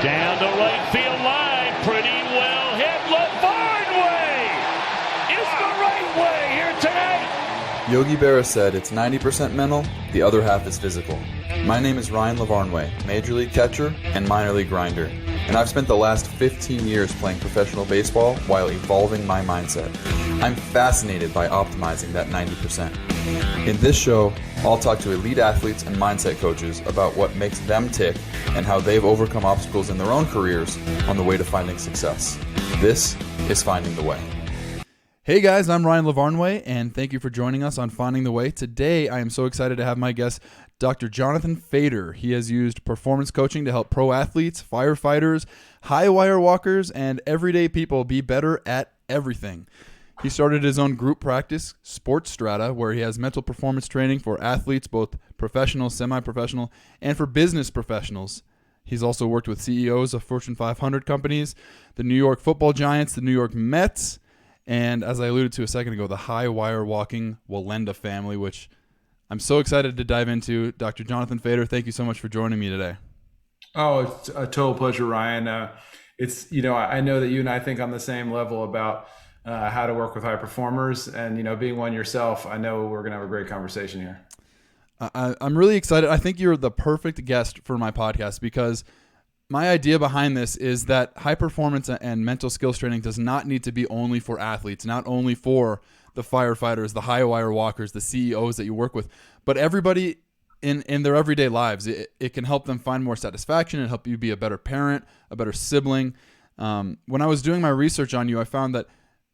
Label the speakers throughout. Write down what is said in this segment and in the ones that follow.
Speaker 1: Down the right field line, pretty well hit. LaVarn way is the right way here tonight.
Speaker 2: Yogi Berra said it's 90% mental, the other half is physical. My name is Ryan LaVarnway, Major League catcher and minor league grinder, and I've spent the last 15 years playing professional baseball while evolving my mindset. I'm fascinated by optimizing that 90%. In this show, I'll talk to elite athletes and mindset coaches about what makes them tick and how they've overcome obstacles in their own careers on the way to finding success. This is Finding the Way. Hey guys, I'm Ryan LaVarnway, and thank you for joining us on Finding the Way. Today, I am so excited to have my guest, Dr. Jonathan Fader. He has used performance coaching to help pro athletes, firefighters, highwire walkers, and everyday people be better at everything. He started his own group practice, SportStrata, where he has mental performance training for athletes, both professional, semi-professional, and for business professionals. He's also worked with CEOs of Fortune 500 companies, the New York Football Giants, the New York Mets, and as I alluded to a second ago, the highwire walking Wallenda family, which I'm so excited to dive into. Dr. Jonathan Fader, thank you so much for joining me today.
Speaker 3: Oh, it's a total pleasure, Ryan. I know that you and I think on the same level about how to work with high performers, and being one yourself, I know we're gonna have a great conversation here.
Speaker 2: I'm really excited. I think you're the perfect guest for my podcast because my idea behind this is that high performance and mental skills training does not need to be only for athletes, not only for the firefighters, the high-wire walkers, the CEOs that you work with, but everybody in their everyday lives. It can help them find more satisfaction and help you be a better parent, a better sibling. When I was doing my research on you, I found that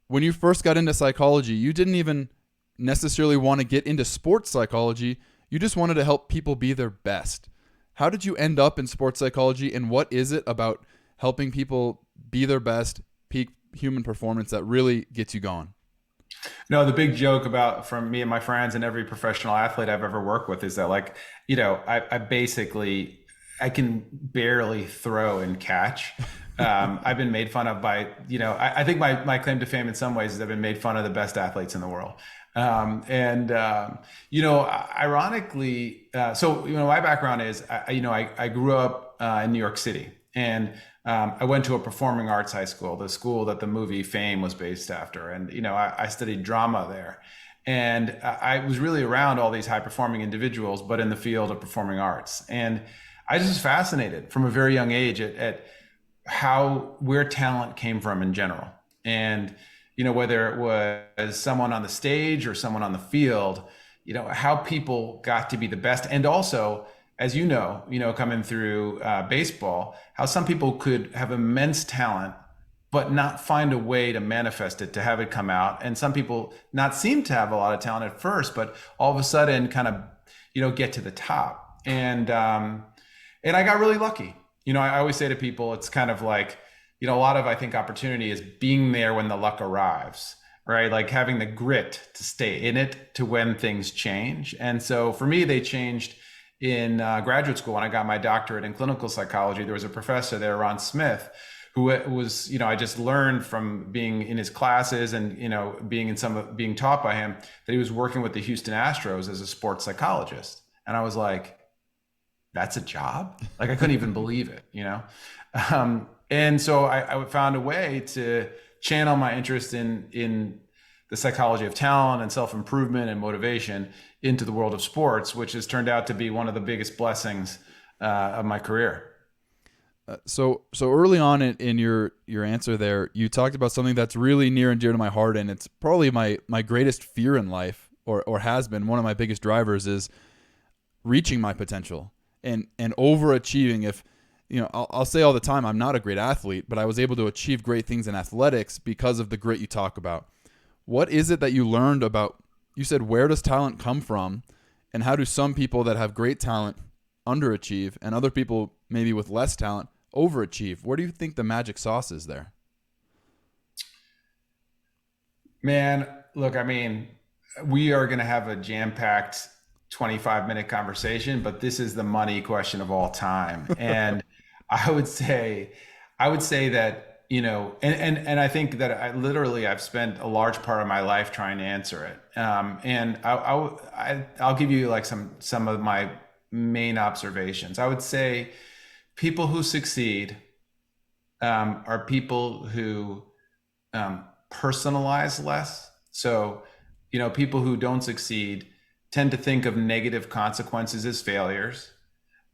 Speaker 2: when you first got into psychology, you didn't even necessarily want to get into sports psychology. You just wanted to help people be their best. How did you end up in sports psychology, and what is it about helping people be their best, peak human performance that really gets you going?
Speaker 3: No, the big joke from me and my friends and every professional athlete I've ever worked with is that I can barely throw and catch. I've been made fun of by, I think my claim to fame in some ways is I've been made fun of the best athletes in the world. Ironically, my background is, I grew up in New York City, and I went to a performing arts high school, the school that the movie Fame was based after. And, I studied drama there. And I was really around all these high performing individuals, but in the field of performing arts. And I was just fascinated from a very young age at where talent came from in general. And, whether it was someone on the stage or someone on the field, how people got to be the best. And also, as coming through baseball, how some people could have immense talent, but not find a way to manifest it, to have it come out. And some people not seem to have a lot of talent at first, but all of a sudden kind of, get to the top. And I got really lucky. I always say to people, it's kind of like, a lot of, I think, opportunity is being there when the luck arrives, right? Like having the grit to stay in it to when things change. And so for me, they changed in graduate school. When I got my doctorate in clinical psychology, there was a professor there, Ron Smith, who was, I just learned from being in his classes and, being taught by him that he was working with the Houston Astros as a sports psychologist. And I was like, that's a job? Like I couldn't even believe it, And so I found a way to channel my interest in the psychology of talent and self-improvement and motivation into the world of sports, which has turned out to be one of the biggest blessings of my career.
Speaker 2: So early on in your answer there, you talked about something that's really near and dear to my heart, and it's probably my greatest fear in life, or has been one of my biggest drivers, is reaching my potential and overachieving. If I'll say all the time, I'm not a great athlete, but I was able to achieve great things in athletics because of the grit you talk about. What is it that you learned about, you said, where does talent come from, and how do some people that have great talent underachieve and other people maybe with less talent overachieve? Where do you think the magic sauce is there?
Speaker 3: Man, look, we are going to have a jam-packed 25-minute conversation, but this is the money question of all time. And I would say that, and I think that I've spent a large part of my life trying to answer it. And I'll give you like some of my main observations. I would say people who succeed are people who personalize less. So, people who don't succeed tend to think of negative consequences as failures,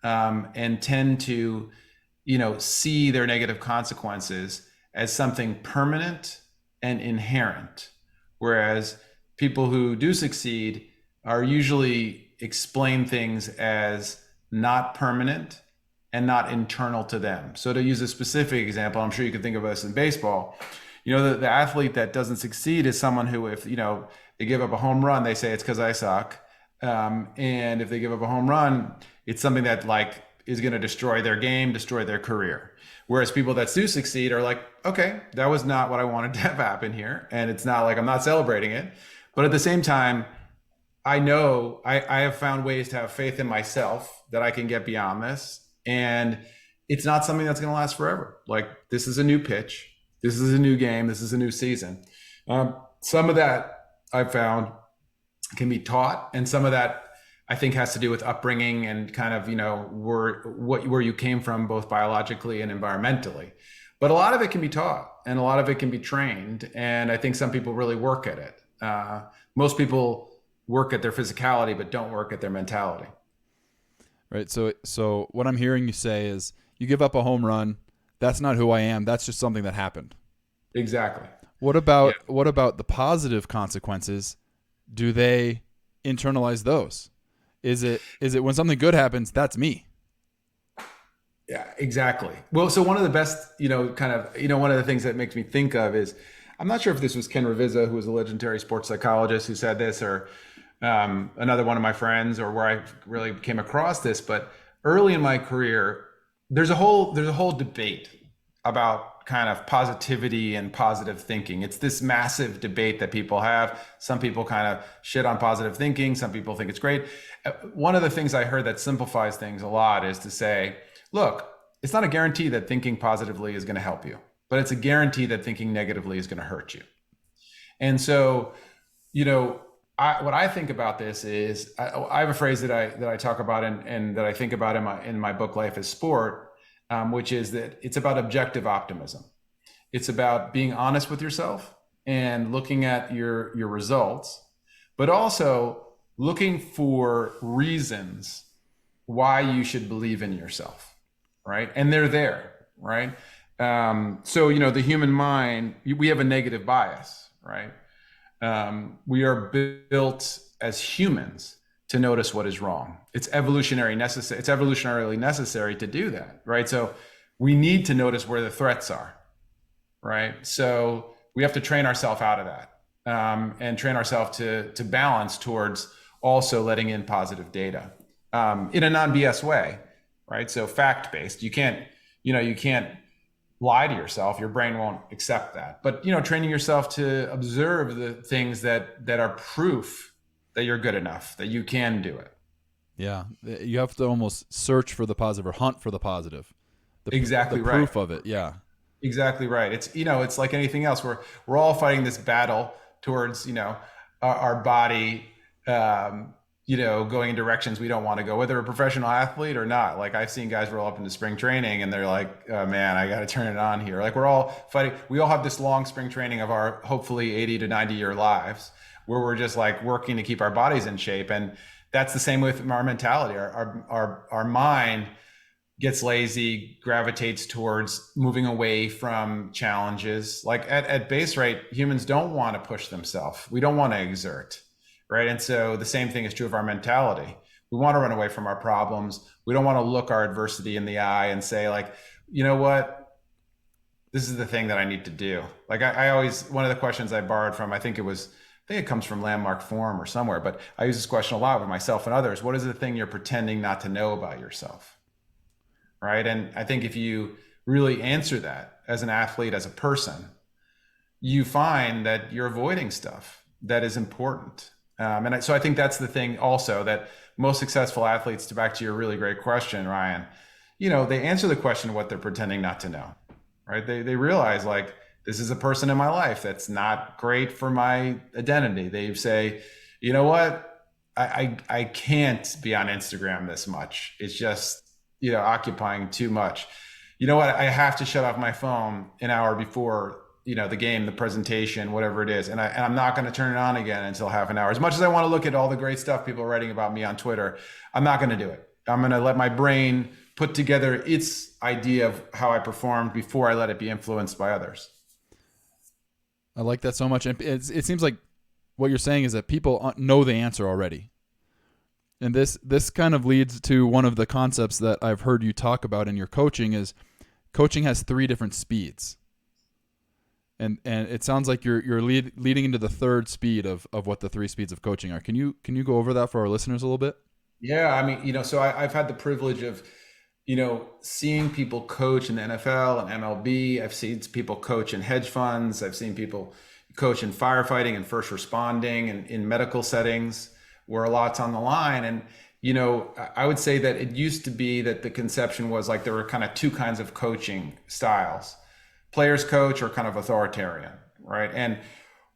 Speaker 3: and tend to, see their negative consequences as something permanent and inherent. Whereas people who do succeed are usually explain things as not permanent and not internal to them. So to use a specific example, I'm sure you can think of us in baseball. The athlete that doesn't succeed is someone who, if they give up a home run, they say it's because I suck. And if they give up a home run, it's something that is going to destroy their game, destroy their career. Whereas people that do succeed are like, okay, that was not what I wanted to have happen here. And it's not like I'm not celebrating it. But at the same time, I know I have found ways to have faith in myself that I can get beyond this. And it's not something that's going to last forever. Like, this is a new pitch. This is a new game. This is a new season. Some of that I've found can be taught. And some of that I think has to do with upbringing and kind of, where you came from, both biologically and environmentally. But a lot of it can be taught and a lot of it can be trained. And I think some people really work at it. Most people work at their physicality, but don't work at their mentality.
Speaker 2: Right. So what I'm hearing you say is, you give up a home run, that's not who I am. That's just something that happened.
Speaker 3: Exactly.
Speaker 2: What about the positive consequences? Do they internalize those? Is it when something good happens, that's me?
Speaker 3: Yeah, exactly. Well, so one of the best, one of the things that makes me think of is, I'm not sure if this was Ken Ravizza, who was a legendary sports psychologist, who said this, or another one of my friends, or where I really came across this. But early in my career, there's a whole debate about kind of positivity and positive thinking. It's this massive debate that people have. Some people kind of shit on positive thinking. Some people think it's great. One of the things I heard that simplifies things a lot is to say, look, it's not a guarantee that thinking positively is going to help you, but it's a guarantee that thinking negatively is going to hurt you. And so, what I think about this is, I have a phrase that I talk about and that I think about in my book, Life is Sport, which is that it's about objective optimism. It's about being honest with yourself and looking at your results, but also looking for reasons why you should believe in yourself, right? And they're there, right? So, the human mind, we have a negative bias, right? We are built as humans to notice what is wrong. It's evolutionarily necessary to do that, right? So we need to notice where the threats are, right? So we have to train ourselves out of that, and train ourselves to balance towards also letting in positive data, in a non-BS way, right? So fact-based. You can't lie to yourself. Your brain won't accept that. But, training yourself to observe the things that are proof that you're good enough, that you can do it.
Speaker 2: Yeah. You have to almost search for the positive, or hunt for the positive.
Speaker 3: Exactly
Speaker 2: the
Speaker 3: right.
Speaker 2: proof of it. Yeah.
Speaker 3: Exactly right. It's, it's like anything else. We're all fighting this battle towards, our body, going in directions we don't want to go, whether a professional athlete or not. Like, I've seen guys roll up into spring training and they're like, oh man, I got to turn it on here. Like, we're all fighting. We all have this long spring training of our hopefully 80 to 90 year lives where we're just like working to keep our bodies in shape. And that's the same with our mentality. Our mind gets lazy, gravitates towards moving away from challenges. Like at base rate, humans don't want to push themselves. We don't want to exert. Right. And so the same thing is true of our mentality. We want to run away from our problems. We don't want to look our adversity in the eye and say, like, you know what, this is the thing that I need to do. Like, I always, one of the questions I borrowed from, I think it comes from Landmark Forum or somewhere, but I use this question a lot with myself and others. What is the thing you're pretending not to know about yourself? Right. And I think if you really answer that as an athlete, as a person, you find that you're avoiding stuff that is important. So I think that's the thing also, that most successful athletes, back to your really great question, Ryan, they answer the question of what they're pretending not to know, right? They realize, like, this is a person in my life that's not great for my identity. They say, you know what, I can't be on Instagram this much. It's just, occupying too much. you know what, I have to shut off my phone an hour before, the game, the presentation, whatever it is. And I'm not going to turn it on again until half an hour. As much as I want to look at all the great stuff people are writing about me on Twitter, I'm not going to do it. I'm going to let my brain put together its idea of how I performed before I let it be influenced by others.
Speaker 2: I like that so much. And it seems like what you're saying is that people know the answer already. And this kind of leads to one of the concepts that I've heard you talk about in your coaching is coaching has 3 different speeds. And it sounds like you're leading into the third speed of what the 3 speeds of coaching are. Can you go over that for our listeners a little bit?
Speaker 3: Yeah, I mean, so I've had the privilege of, seeing people coach in the NFL and MLB. I've seen people coach in hedge funds. I've seen people coach in firefighting and first responding and in medical settings where a lot's on the line. And, I would say that it used to be that the conception was like there were kind of 2 kinds of coaching styles: players coach or kind of authoritarian, right? And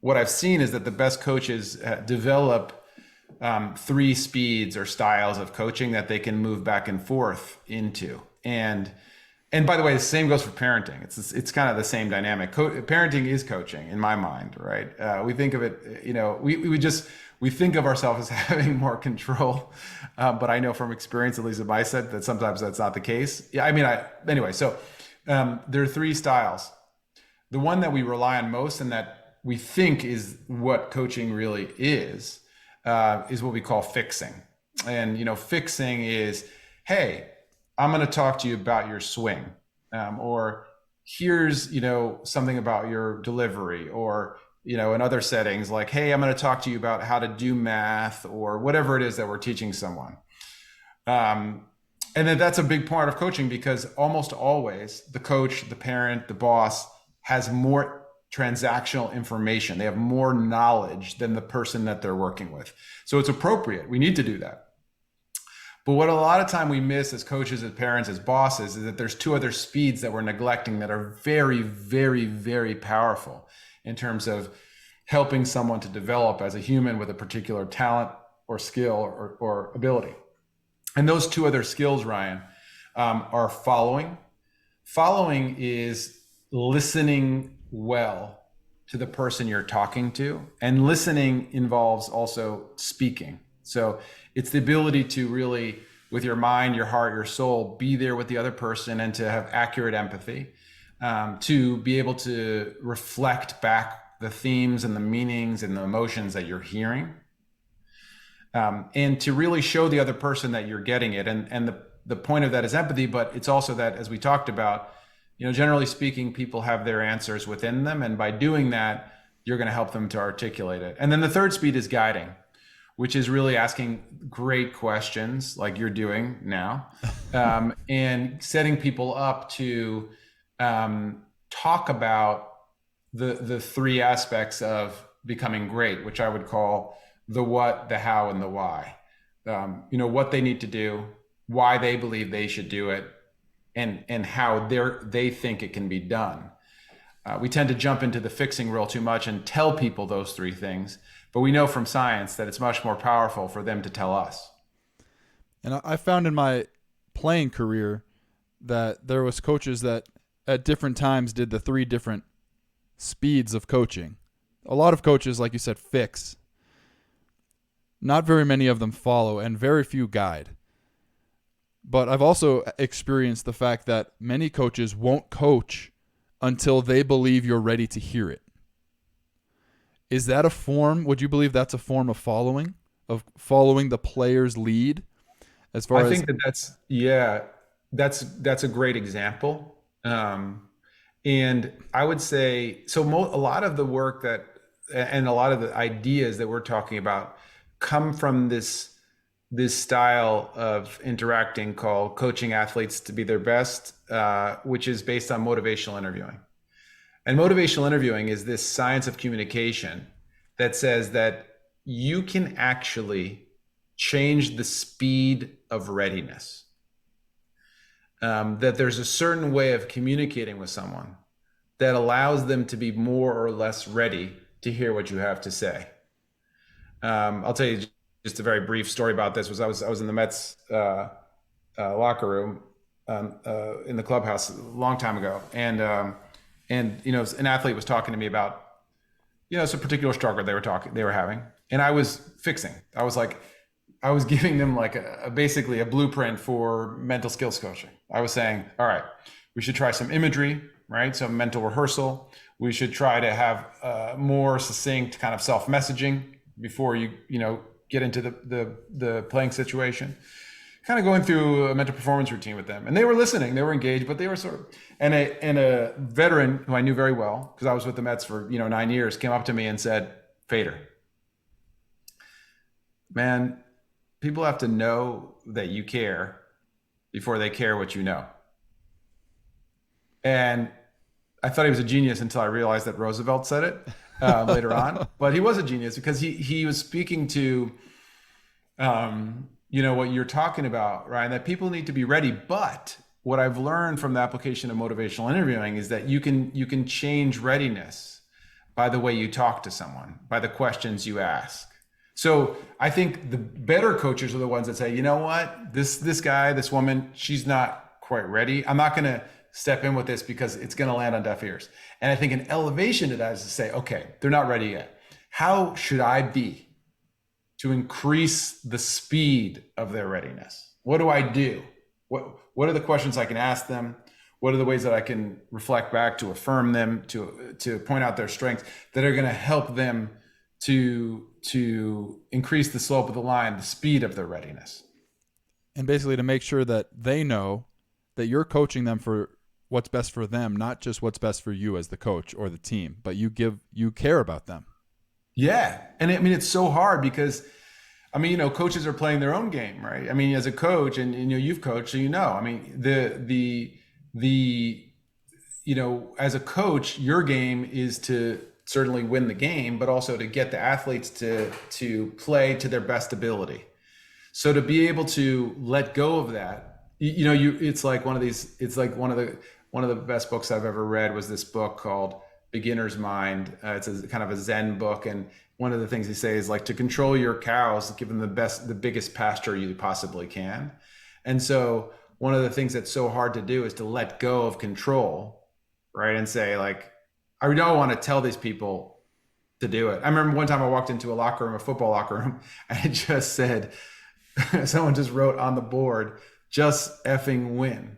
Speaker 3: what I've seen is that the best coaches develop 3 speeds or styles of coaching that they can move back and forth into. And by the way, the same goes for parenting. It's kind of the same dynamic. Parenting is coaching in my mind, right? We think of it, we think of ourselves as having more control, but I know from experience, at least at my set, that sometimes that's not the case. Yeah, I mean, anyway. So there are 3 styles. The one that we rely on most and that we think is what coaching really is what we call fixing. And, fixing is, hey, I'm going to talk to you about your swing, or here's, something about your delivery, or, in other settings like, hey, I'm going to talk to you about how to do math or whatever it is that we're teaching someone. And then that's a big part of coaching because almost always the coach, the parent, the boss has more transactional information. They have more knowledge than the person that they're working with. So it's appropriate. We need to do that. But what a lot of time we miss as coaches, as parents, as bosses, is that there's 2 other speeds that we're neglecting that are very, very, very powerful in terms of helping someone to develop as a human with a particular talent or skill or ability. And those 2 other skills, Ryan, are following. Following is listening well to the person you're talking to, and listening involves also speaking. So it's the ability to really, with your mind, your heart, your soul, be there with the other person and to have accurate empathy, to be able to reflect back the themes and the meanings and the emotions that you're hearing, and to really show the other person that you're getting it. And the point of that is empathy, but it's also that, as we talked about, generally speaking, people have their answers within them. And by doing that, you're going to help them to articulate it. And then the third speed is guiding, which is really asking great questions like you're doing now, and setting people up to talk about the 3 aspects of becoming great, which I would call the what, the how, and the why. What they need to do, why they believe they should do it, and how they think it can be done. We tend to jump into the fixing real too much and tell people those 3 things, but we know from science that it's much more powerful for them to tell us.
Speaker 2: And I found in my playing career that there was coaches that at different times did the 3 different speeds of coaching. A lot of coaches, like you said, fix. Not very many of them follow, and very few guide. But I've also experienced the fact that many coaches won't coach until they believe you're ready to hear it. Is that a form? Would you believe that's a form of following the player's lead? As far
Speaker 3: I think that's a great example. And I would say, so a lot of the work and a lot of the ideas that we're talking about come from this style of interacting called coaching athletes to be their best, which is based on motivational interviewing. And motivational interviewing is this science of communication that says that you can actually change the speed of readiness. That there's a certain way of communicating with someone that allows them to be more or less ready to hear what you have to say. I'll tell you just a very brief story about this. I was in the Mets locker room in the clubhouse a long time ago, and an athlete was talking to me about some particular struggle they were having, and I was fixing. I was giving them like basically a blueprint for mental skills coaching. I was saying, all right, we should try some imagery, right? Some mental rehearsal. We should try to have more succinct kind of self-messaging before you get into the playing situation. Kind of going through a mental performance routine with them, and they were listening, they were engaged, but they were sort of. And a veteran who I knew very well because I was with the Mets for 9 years came up to me and said, "Fader, man, people have to know that you care before they care what you know." And I thought he was a genius until I realized that Roosevelt said it later on. But he was a genius because he was speaking to, what you're talking about, right? That people need to be ready. But what I've learned from the application of motivational interviewing is that you can change readiness by the way you talk to someone, by the questions you ask. So I think the better coaches are the ones that say, you know what, this guy, this woman, she's not quite ready. I'm not going to step in with this because it's going to land on deaf ears. And I think an elevation to that is to say, okay, they're not ready yet. How should I be to increase the speed of their readiness? What do I do? What are the questions I can ask them? What are the ways that I can reflect back to affirm them, to point out their strengths that are going to help them to increase the slope of the line, the speed of their readiness?
Speaker 2: And basically to make sure that they know that you're coaching them for what's best for them, not just what's best for you as the coach or the team, but you care about them. Yeah.
Speaker 3: And I mean, it's so hard because coaches are playing their own game, right? I mean, as a coach, and you've coached, so I mean, as a coach, your game is to certainly win the game, but also to get the athletes to play to their best ability. So to be able to let go of that, it's like one of the best books I've ever read was this book called Beginner's Mind. It's a kind of a Zen book, and one of the things he says is like to control your cows, give them the biggest pasture you possibly can. And so one of the things that's so hard to do is to let go of control, right? And say like, I don't want to tell these people to do it. I remember one time I walked into a football locker room, and it just said, someone just wrote on the board, "Just effing win."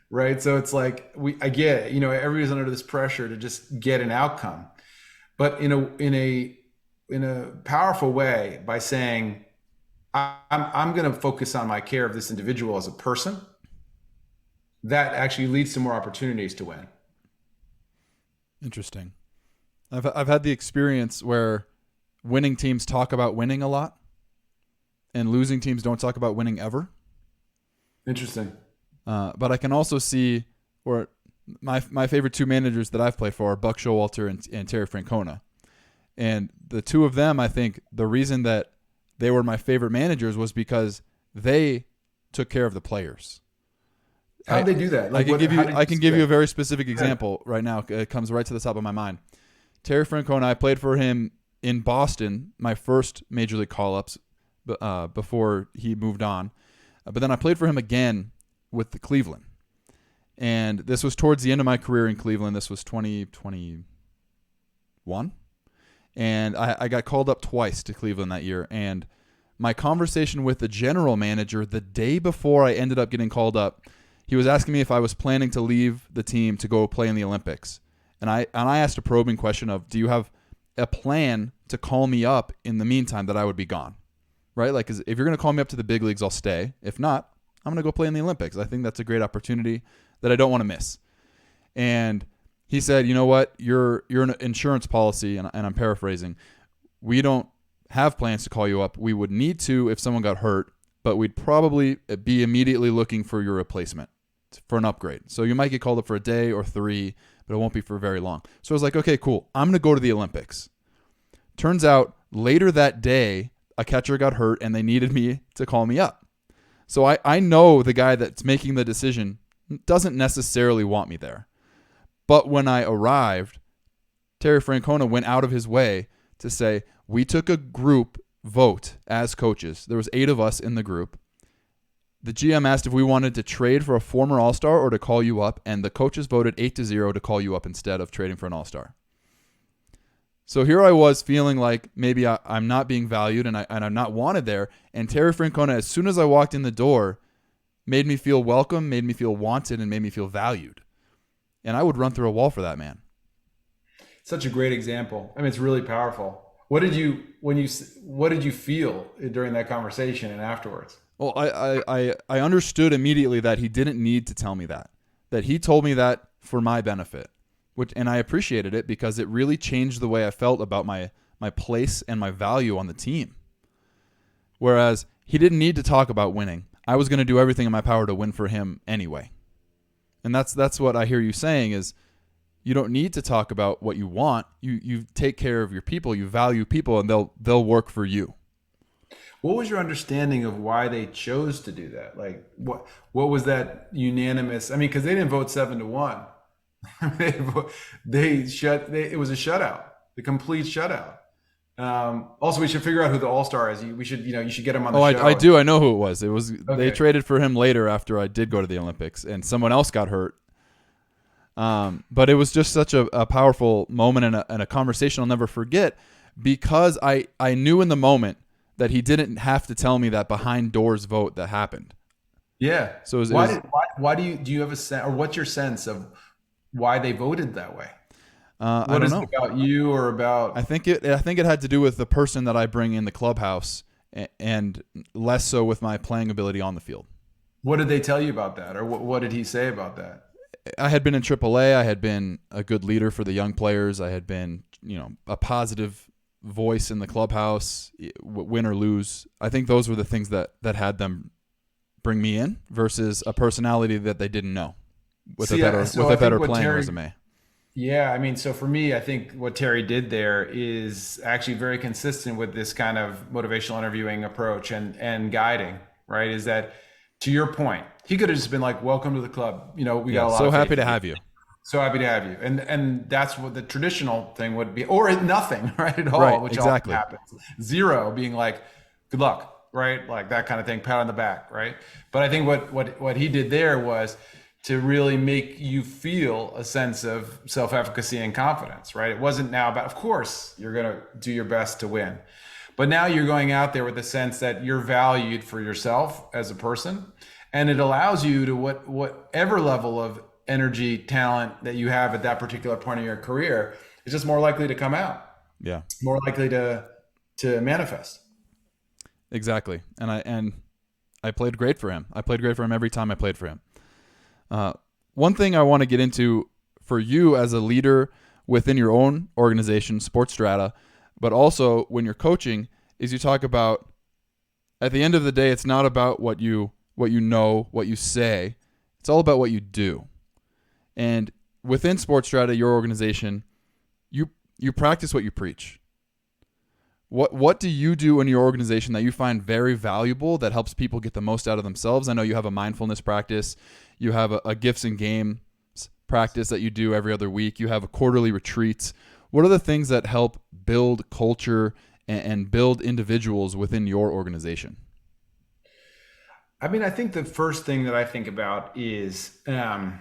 Speaker 3: Right. So it's like, I get it, everybody's under this pressure to just get an outcome, but in a powerful way by saying, I'm going to focus on my care of this individual as a person, that actually leads to more opportunities to win.
Speaker 2: Interesting. I've had the experience where winning teams talk about winning a lot and losing teams don't talk about winning ever.
Speaker 3: Interesting.
Speaker 2: But I can also see where my favorite two managers that I've played for are Buck Showalter and Terry Francona. And the two of them, I think the reason that they were my favorite managers was because they took care of the players.
Speaker 3: How'd they do that? Like,
Speaker 2: I can give you a very specific example right now. It comes right to the top of my mind. Terry Francona, I played for him in Boston, my first major league call-ups before he moved on. But then I played for him again with the Cleveland. And this was towards the end of my career in Cleveland. This was 2021. And I got called up twice to Cleveland that year. And my conversation with the general manager the day before I ended up getting called up, he was asking me if I was planning to leave the team to go play in the Olympics. And I asked a probing question of, do you have a plan to call me up in the meantime that I would be gone? Right? Like, if you're going to call me up to the big leagues, I'll stay. If not, I'm going to go play in the Olympics. I think that's a great opportunity that I don't want to miss. And he said, you know what? You're an insurance policy, and I'm paraphrasing. We don't have plans to call you up. We would need to if someone got hurt, but we'd probably be immediately looking for your replacement for an upgrade. So you might get called up for a day or 3, but it won't be for very long. So I was like, okay, cool. I'm going to go to the Olympics. Turns out later that day, a catcher got hurt and they needed me to call me up. So I know the guy that's making the decision doesn't necessarily want me there. But when I arrived, Terry Francona went out of his way to say, we took a group vote as coaches. There was 8 of us in the group. The GM asked if we wanted to trade for a former All-Star or to call you up, and the coaches voted 8-0 to call you up instead of trading for an All-Star. So here I was feeling like maybe I'm not being valued and I'm not wanted there. And Terry Francona, as soon as I walked in the door, made me feel welcome, made me feel wanted, and made me feel valued. And I would run through a wall for that man.
Speaker 3: Such a great example. I mean, it's really powerful. What did you feel during that conversation and afterwards?
Speaker 2: Well, I understood immediately that he didn't need to tell me that he told me that for my benefit. And I appreciated it because it really changed the way I felt about my place and my value on the team. Whereas he didn't need to talk about winning. I was going to do everything in my power to win for him anyway. And that's what I hear you saying is you don't need to talk about what you want. You take care of your people, you value people, and they'll work for you.
Speaker 3: What was your understanding of why they chose to do that? Like what was that unanimous? I mean, because they didn't vote 7-1. It was a shutout, the complete shutout. Also, we should figure out who the All-Star is. You should get him on the show.
Speaker 2: I do. I know who it was.
Speaker 3: Okay.
Speaker 2: They traded for him later after I did go to the Olympics, and someone else got hurt. But it was just such a powerful moment and a conversation I'll never forget because I knew in the moment that he didn't have to tell me that behind doors vote that happened.
Speaker 3: Yeah. So why do you have a sense, or what's your sense of why they voted that way?
Speaker 2: I don't know.
Speaker 3: It about you or about?
Speaker 2: I think it had to do with the person that I bring in the clubhouse, and less so with my playing ability on the field.
Speaker 3: What did they tell you about that, or what did he say about that?
Speaker 2: I had been in AAA. I had been a good leader for the young players. I had been, a positive voice in the clubhouse, win or lose. I think those were the things that had them bring me in versus a personality that they didn't know with a better playing resume.
Speaker 3: Yeah, I mean, so for me, I think what Terry did there is actually very consistent with this kind of motivational interviewing approach and guiding, right? Is that, to your point, he could have just been like, welcome to the club. We got a lot
Speaker 2: so
Speaker 3: of
Speaker 2: happy to have you.
Speaker 3: So happy to have you. And that's what the traditional thing would be, or nothing, right? At all,
Speaker 2: right,
Speaker 3: which
Speaker 2: exactly.
Speaker 3: often happens. 0 being like, good luck, right? Like that kind of thing, pat on the back, right? But I think what he did there was to really make you feel a sense of self-efficacy and confidence, right? It wasn't now about, of course, you're going to do your best to win. But now you're going out there with the sense that you're valued for yourself as a person. And it allows you to whatever level of energy, talent that you have at that particular point in your career is just more likely to come out.
Speaker 2: Yeah.
Speaker 3: More likely to manifest.
Speaker 2: Exactly. And I played great for him. I played great for him every time I played for him. One thing I want to get into for you as a leader within your own organization, SportStrata, but also when you're coaching, is you talk about at the end of the day, it's not about what you know, what you say. It's all about what you do. And within SportStrata, your organization, you practice what you preach. What do you do in your organization that you find very valuable that helps people get the most out of themselves? I know you have a mindfulness practice. You have a gifts and games practice that you do every other week. You have a quarterly retreats. What are the things that help build culture and build individuals within your organization?
Speaker 3: I mean, I think the first thing that I think about is, my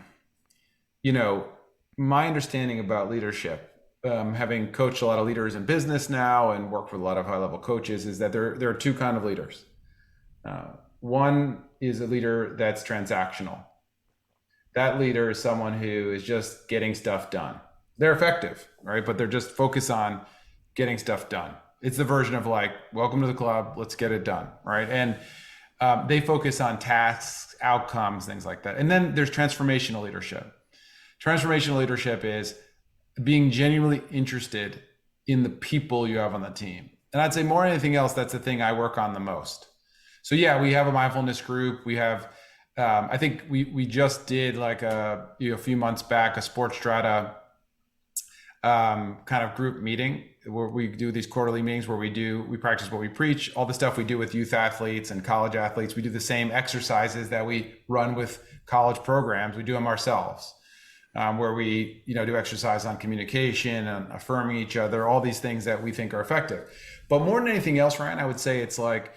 Speaker 3: understanding about leadership. Having coached a lot of leaders in business now and worked with a lot of high-level coaches, is that there are two kind of leaders. One is a leader that's transactional. That leader is someone who is just getting stuff done. They're effective, right? But they're just focused on getting stuff done. It's the version of like, welcome to the club, let's get it done, right? And they focus on tasks, outcomes, things like that. And then there's transformational leadership. Transformational leadership is being genuinely interested in the people you have on the team. And I'd say more than anything else, that's the thing I work on the most. So yeah, we have a mindfulness group. We have, I think we just did like a few months back, a SportStrata kind of group meeting where we do these quarterly meetings where we practice what we preach, all the stuff we do with youth athletes and college athletes. We do the same exercises that we run with college programs. We do them ourselves. Where we, do exercise on communication and affirming each other, all these things that we think are effective. But more than anything else, Ryan, I would say it's like,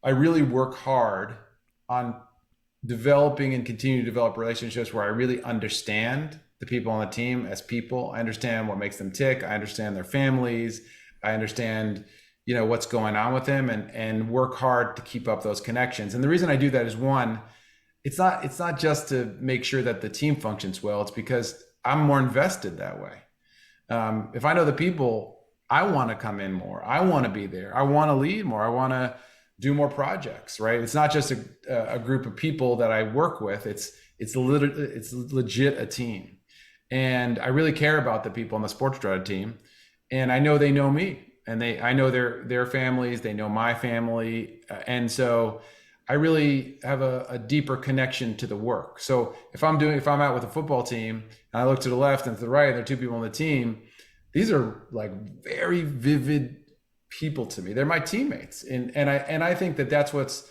Speaker 3: I really work hard on developing and continue to develop relationships where I really understand the people on the team as people. I understand what makes them tick. I understand their families. I understand, what's going on with them, and work hard to keep up those connections. And the reason I do that is, one, it's not just to make sure that the team functions well. It's because I'm more invested that way. If I know the people, I want to come in more. I want to be there. I want to lead more. I want to do more projects, right? It's not just a group of people that I work with. It's legit a team. And I really care about the people on the SportStrata team. And I know they know me, and I know their families, they know my family. And so I really have a deeper connection to the work. So if I'm out with a football team and I look to the left and to the right, and there are two people on the team, these are like very vivid people to me. They're my teammates. And I think that that's what's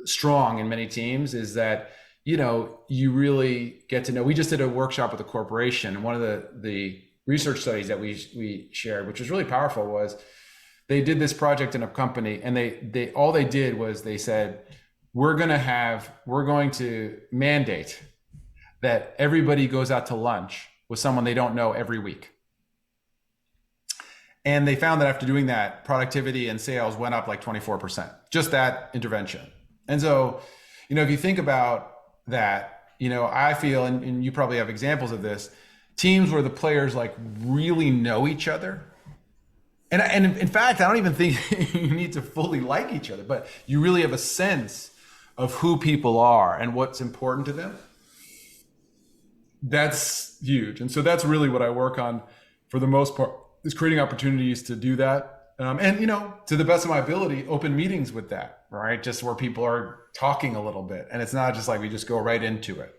Speaker 3: strong in many teams, is that, you really get to know. We just did a workshop with a corporation. One of the research studies that we shared, which was really powerful, was they did this project in a company, and they all they did was they said, we're going to mandate that everybody goes out to lunch with someone they don't know every week. And they found that after doing that, productivity and sales went up like 24%, just that intervention. And so, if you think about that, I feel, and you probably have examples of this, teams where the players like really know each other. And in fact, I don't even think you need to fully like each other, but you really have a sense of who people are and what's important to them. That's huge. And so that's really what I work on for the most part, is creating opportunities to do that. And, to the best of my ability, open meetings with that, right? Just where people are talking a little bit, and it's not just like we just go right into it.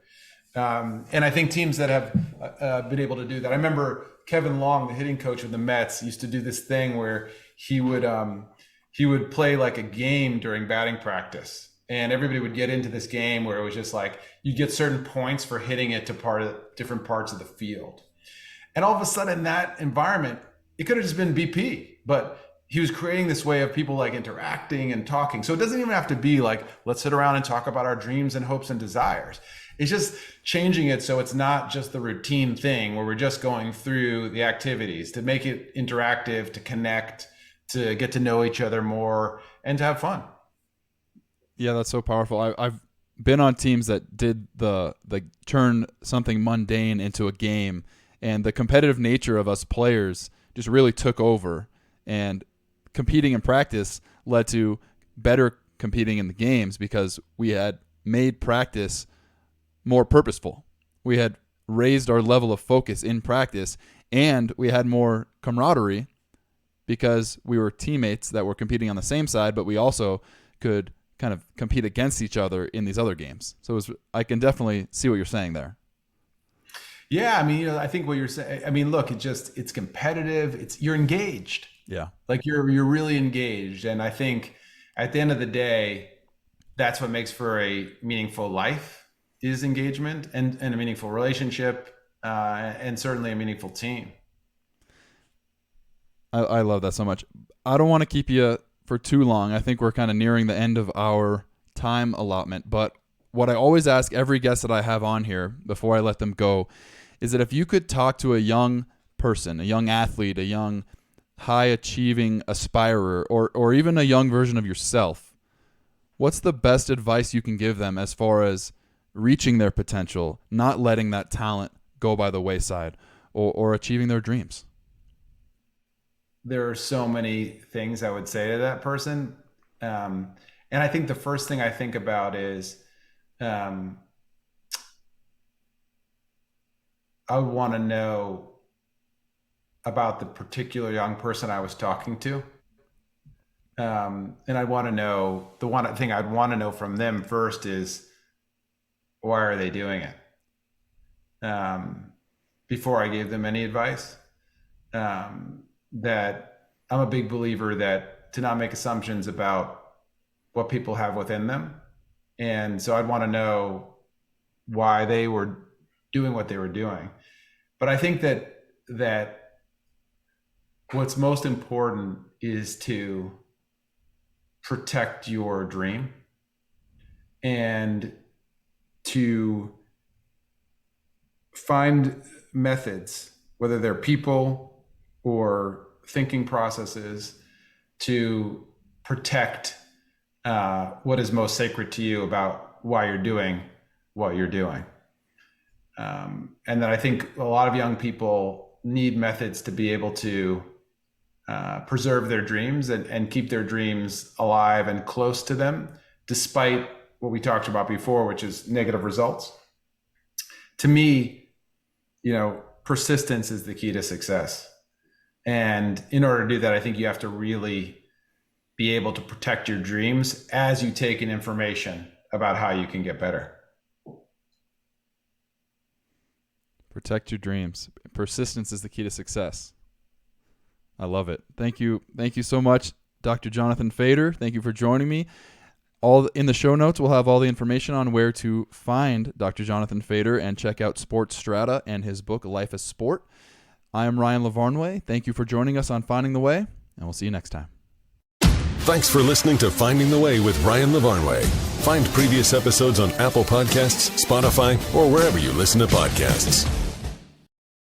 Speaker 3: And I think teams that have been able to do that. I remember Kevin Long, the hitting coach of the Mets, used to do this thing where he would play like a game during batting practice. And everybody would get into this game where it was just like, you get certain points for hitting it to different parts of the field. And all of a sudden, that environment, it could have just been BP, but he was creating this way of people like interacting and talking. So it doesn't even have to be like, let's sit around and talk about our dreams and hopes and desires. It's just changing it so it's not just the routine thing where we're just going through the activities, to make it interactive, to connect, to get to know each other more, and to have fun.
Speaker 2: Yeah, that's so powerful. I've been on teams that did the turn something mundane into a game, and the competitive nature of us players just really took over, and competing in practice led to better competing in the games because we had made practice more purposeful. We had raised our level of focus in practice, and we had more camaraderie because we were teammates that were competing on the same side, but we also could kind of compete against each other in these other games. So I can definitely see what you're saying there.
Speaker 3: Yeah, I mean, I think what you're saying, I mean, look, it's competitive. You're engaged.
Speaker 2: Yeah.
Speaker 3: Like you're really engaged. And I think at the end of the day, that's what makes for a meaningful life, is engagement and a meaningful relationship, and certainly a meaningful team.
Speaker 2: I love that so much. I don't want to keep you for too long. I think we're kind of nearing the end of our time allotment. But what I always ask every guest that I have on here before I let them go is that if you could talk to a young person, a young athlete, a young high-achieving aspirer, or even a young version of yourself, what's the best advice you can give them as far as reaching their potential, not letting that talent go by the wayside, or achieving their dreams?
Speaker 3: There are so many things I would say to that person. And I think the first thing I think about is I would want to know about the particular young person I was talking to. And I want to know, the one thing I'd want to know from them first is, why are they doing it? Before I gave them any advice. That I'm a big believer that to not make assumptions about what people have within them. And so I'd want to know why they were doing what they were doing. But I think that what's most important is to protect your dream. And to find methods, whether they're people or thinking processes, to protect what is most sacred to you about why you're doing what you're doing. And that I think a lot of young people need methods to be able to preserve their dreams and keep their dreams alive and close to them, despite what we talked about before, which is negative results. To me, persistence is the key to success. And in order to do that, I think you have to really be able to protect your dreams as you take in information about how you can get better.
Speaker 2: Protect your dreams. Persistence is the key to success. I love it. Thank you. Thank you so much, Dr. Jonathan Fader. Thank you for joining me. All in the show notes, we'll have all the information on where to find Dr. Jonathan Fader and check out SportStrata and his book, Life as Sport. I am Ryan Lavarnway. Thank you for joining us on Finding the Way, and we'll see you next time.
Speaker 4: Thanks for listening to Finding the Way with Ryan Lavarnway. Find previous episodes on Apple Podcasts, Spotify, or wherever you listen to podcasts.